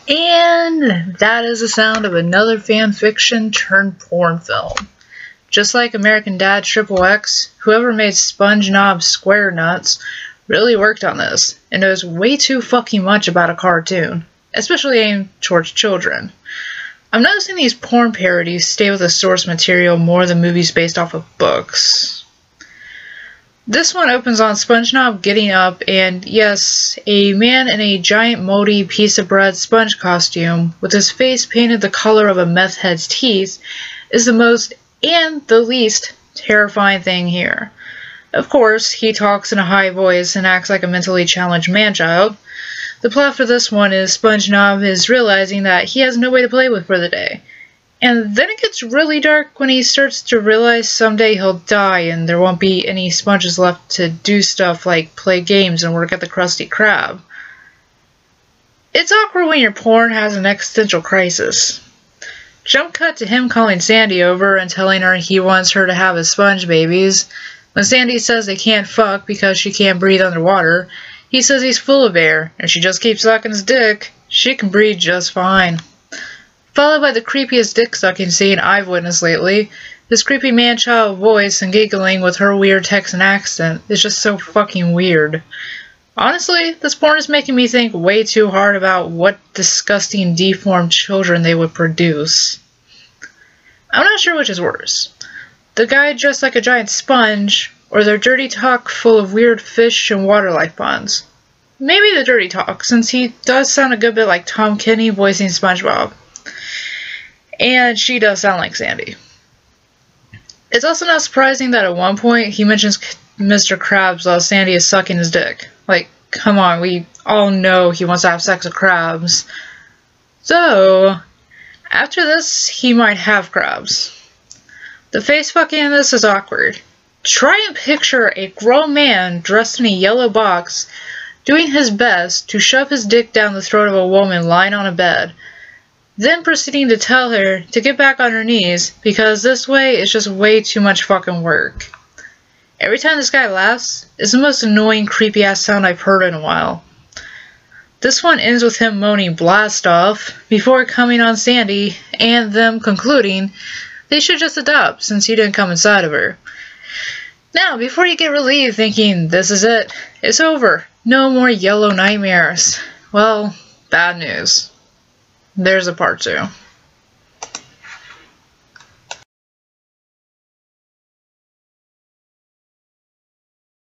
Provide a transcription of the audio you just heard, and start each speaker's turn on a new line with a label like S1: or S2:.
S1: And that is the sound of another fanfiction turned porn film. Just like American Dad Triple X, whoever made SpongeKnob Square Nuts really worked on this, and knows way too fucking much about a cartoon, especially aimed towards children. I'm noticing these porn parodies stay with the source material more than movies based off of books. This one opens on SpongeKnob getting up and, yes, a man in a giant moldy piece of bread sponge costume with his face painted the color of a meth head's teeth is the most and the least terrifying thing here. Of course, he talks in a high voice and acts like a mentally challenged man-child. The plot for this one is SpongeKnob is realizing that he has no way to play with for the day. And then it gets really dark when he starts to realize someday he'll die and there won't be any sponges left to do stuff like play games and work at the Krusty Krab. It's awkward when your porn has an existential crisis. Jump cut to him calling Sandy over and telling her he wants her to have his sponge babies. When Sandy says they can't fuck because she can't breathe underwater, he says he's full of air. If she just keeps sucking his dick, she can breathe just fine. Followed by the creepiest dick-sucking scene I've witnessed lately. This creepy man-child voice and giggling with her weird Texan accent is just so fucking weird. Honestly, this porn is making me think way too hard about what disgusting, deformed children they would produce. I'm not sure which is worse. The guy dressed like a giant sponge, or their dirty talk full of weird fish and water life puns. Maybe the dirty talk, since he does sound a good bit like Tom Kenny voicing SpongeBob. And she does sound like Sandy. It's also not surprising that at one point he mentions Mr. Krabs while Sandy is sucking his dick. Like, come on, we all know he wants to have sex with crabs. So, after this, he might have crabs. The face fucking in this is awkward. Try and picture a grown man dressed in a yellow box doing his best to shove his dick down the throat of a woman lying on a bed, then proceeding to tell her to get back on her knees because this way is just way too much fucking work. Every time this guy laughs, it's the most annoying creepy ass sound I've heard in a while. This one ends with him moaning blast off before coming on Sandy and them concluding they should just adopt since he didn't come inside of her. Now, before you get relieved thinking this is it, it's over. No more yellow nightmares. Well, bad news. There's a part 2.